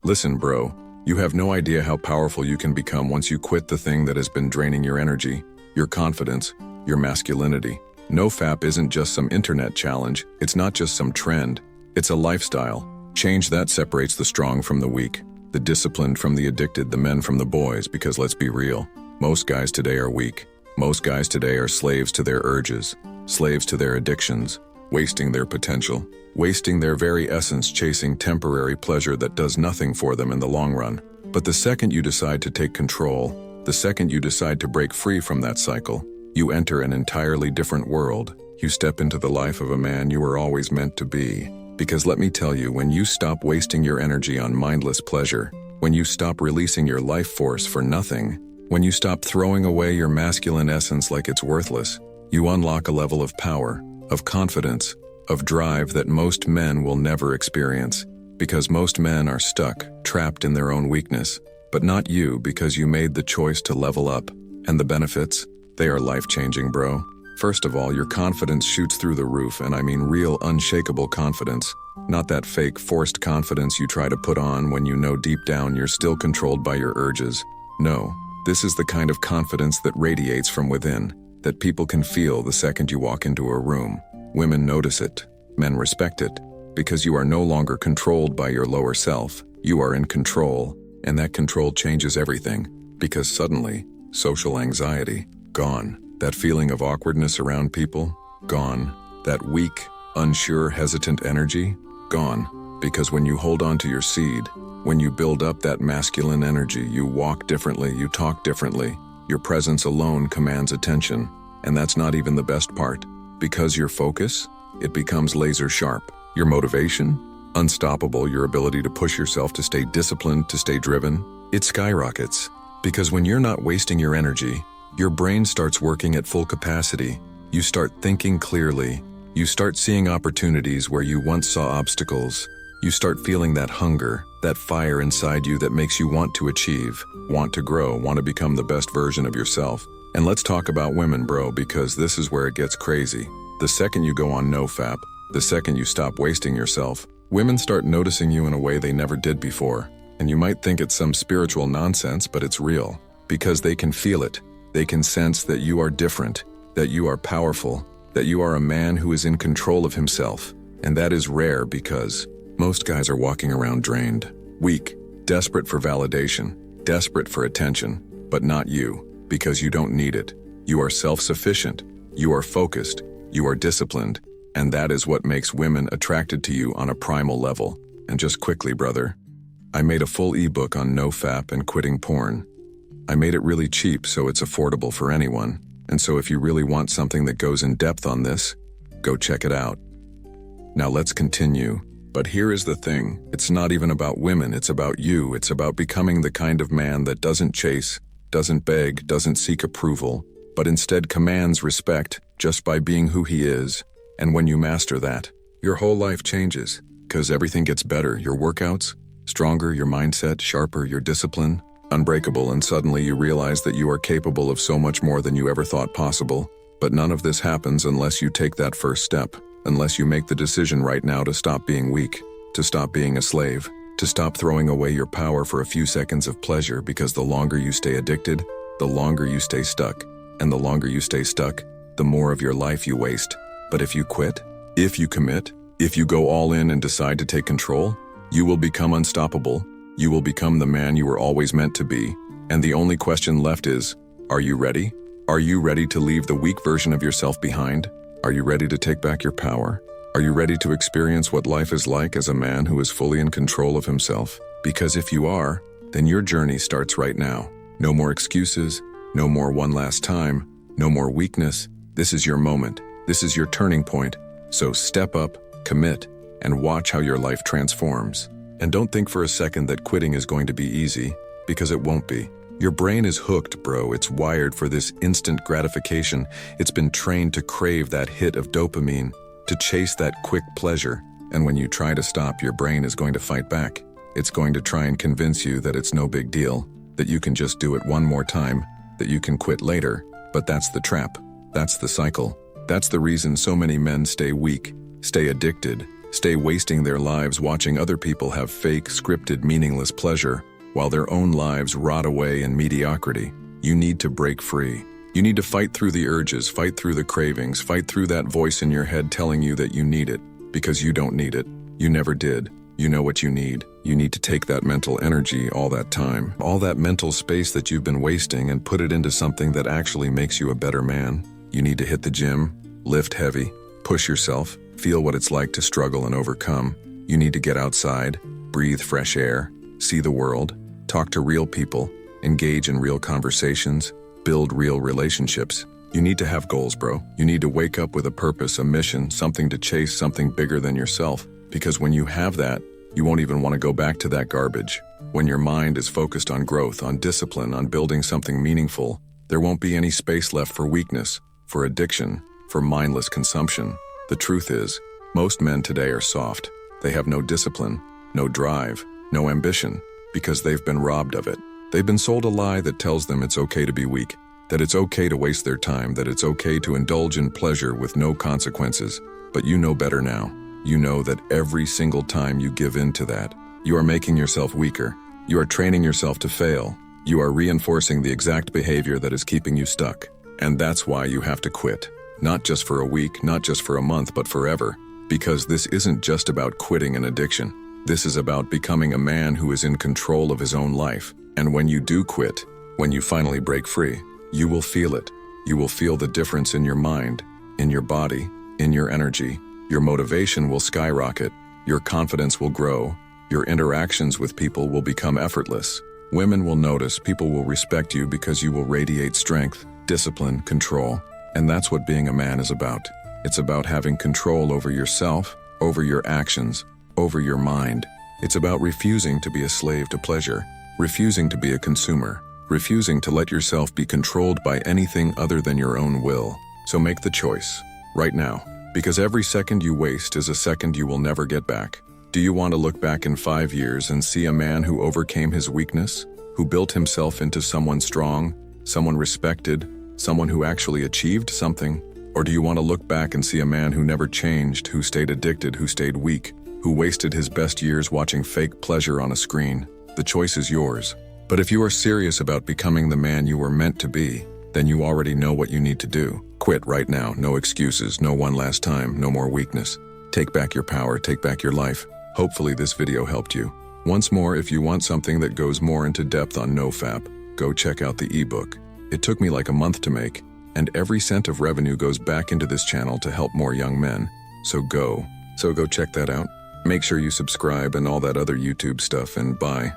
Listen, bro, you have no idea how powerful you can become once you quit the thing that has been draining your energy, your confidence, your masculinity. NoFap isn't just some internet challenge, it's not just some trend, it's a lifestyle. Change that separates the strong from the weak, the disciplined from the addicted, the men from the boys, because let's be real, most guys today are weak. Most guys today are slaves to their urges, slaves to their addictions, wasting their potential, wasting their very essence chasing temporary pleasure that does nothing for them in the long run. But the second you decide to take control, the second you decide to break free from that cycle, you enter an entirely different world. You step into the life of a man you were always meant to be. Because let me tell you, when you stop wasting your energy on mindless pleasure, when you stop releasing your life force for nothing, when you stop throwing away your masculine essence like it's worthless, you unlock a level of power, of confidence, of drive that most men will never experience. Because most men are stuck, trapped in their own weakness. But not you, because you made the choice to level up. And the benefits? They are life-changing, bro. First of all, your confidence shoots through the roof, and I mean real, unshakable confidence. Not that fake, forced confidence you try to put on when you know deep down you're still controlled by your urges. No, this is the kind of confidence that radiates from within, that people can feel the second you walk into a room. Women notice it, men respect it, because you are no longer controlled by your lower self. You are in control, and that control changes everything, because suddenly, social anxiety, gone. That feeling of awkwardness around people, gone. That weak, unsure, hesitant energy, gone. Because when you hold on to your seed, when you build up that masculine energy, you walk differently, you talk differently. Your presence alone commands attention. And that's not even the best part. Because your focus, it becomes laser sharp. Your motivation, unstoppable. Your ability to push yourself, to stay disciplined, to stay driven, it skyrockets. Because when you're not wasting your energy, your brain starts working at full capacity. You start thinking clearly. You start seeing opportunities where you once saw obstacles. You start feeling that hunger, that fire inside you that makes you want to achieve, want to grow, want to become the best version of yourself. And let's talk about women, bro, because this is where it gets crazy. The second you go on NoFap, the second you stop wasting yourself, women start noticing you in a way they never did before. And you might think it's some spiritual nonsense, but it's real. Because they can feel it. They can sense that you are different, that you are powerful, that you are a man who is in control of himself. And that is rare because most guys are walking around drained, weak, desperate for validation, desperate for attention, but not you, because you don't need it. You are self-sufficient, you are focused, you are disciplined, and that is what makes women attracted to you on a primal level. And just quickly, brother, I made a full ebook on NoFap and quitting porn. I made it really cheap so it's affordable for anyone, and so if you really want something that goes in depth on this, go check it out. Now let's continue. But here is the thing, it's not even about women, it's about you. It's about becoming the kind of man that doesn't chase, doesn't beg, doesn't seek approval, but instead commands respect just by being who he is. And when you master that, your whole life changes, because everything gets better. Your workouts, stronger, your mindset, sharper, your discipline, unbreakable, and suddenly you realize that you are capable of so much more than you ever thought possible. But none of this happens unless you take that first step, unless you make the decision right now to stop being weak, to stop being a slave, to stop throwing away your power for a few seconds of pleasure, because the longer you stay addicted, the longer you stay stuck, and the longer you stay stuck, the more of your life you waste. But if you quit, if you commit, if you go all in and decide to take control, you will become unstoppable. You will become the man you were always meant to be. And the only question left is, are you ready? Are you ready to leave the weak version of yourself behind? Are you ready to take back your power? Are you ready to experience what life is like as a man who is fully in control of himself? Because if you are, then your journey starts right now. No more excuses, no more one last time, no more weakness. This is your moment. This is your turning point. So step up, commit, and watch how your life transforms. And don't think for a second that quitting is going to be easy, because it won't be. Your brain is hooked, bro. It's wired for this instant gratification. It's been trained to crave that hit of dopamine, to chase that quick pleasure. And when you try to stop, your brain is going to fight back. It's going to try and convince you that it's no big deal, that you can just do it one more time, that you can quit later. But that's the trap. That's the cycle. That's the reason so many men stay weak, stay addicted, stay wasting their lives watching other people have fake, scripted, meaningless pleasure, while their own lives rot away in mediocrity. You need to break free. You need to fight through the urges, fight through the cravings, fight through that voice in your head telling you that you need it, because you don't need it. You never did. You know what you need. You need to take that mental energy, all that time, all that mental space that you've been wasting, and put it into something that actually makes you a better man. You need to hit the gym, lift heavy, push yourself, feel what it's like to struggle and overcome. You need to get outside, breathe fresh air, see the world, talk to real people, engage in real conversations, build real relationships. You need to have goals, bro. You need to wake up with a purpose, a mission, something to chase, something bigger than yourself. Because when you have that, you won't even want to go back to that garbage. When your mind is focused on growth, on discipline, on building something meaningful, there won't be any space left for weakness, for addiction, for mindless consumption. The truth is, most men today are soft. They have no discipline, no drive, no ambition, because they've been robbed of it. They've been sold a lie that tells them it's okay to be weak, that it's okay to waste their time, that it's okay to indulge in pleasure with no consequences. But you know better now. You know that every single time you give in to that, you are making yourself weaker. You are training yourself to fail. You are reinforcing the exact behavior that is keeping you stuck. And that's why you have to quit. Not just for a week, not just for a month, but forever. Because this isn't just about quitting an addiction. This is about becoming a man who is in control of his own life. And when you do quit, when you finally break free, you will feel it. You will feel the difference in your mind, in your body, in your energy. Your motivation will skyrocket. Your confidence will grow. Your interactions with people will become effortless. Women will notice, people will respect you because you will radiate strength, discipline, control. And that's what being a man is about. It's about having control over yourself, over your actions, over your mind. It's about refusing to be a slave to pleasure, refusing to be a consumer, refusing to let yourself be controlled by anything other than your own will. So make the choice, right now, because every second you waste is a second you will never get back. Do you want to look back in 5 years and see a man who overcame his weakness, who built himself into someone strong, someone respected, someone who actually achieved something? Or do you want to look back and see a man who never changed, who stayed addicted, who stayed weak, who wasted his best years watching fake pleasure on a screen? The choice is yours. But if you are serious about becoming the man you were meant to be, then you already know what you need to do. Quit right now. No excuses, no one last time, no more weakness. Take back your power, take back your life. Hopefully this video helped you. Once more, if you want something that goes more into depth on NoFap, go check out the ebook. It took me like a month to make, and every cent of revenue goes back into this channel to help more young men. So go check that out. Make sure you subscribe and all that other YouTube stuff, and bye.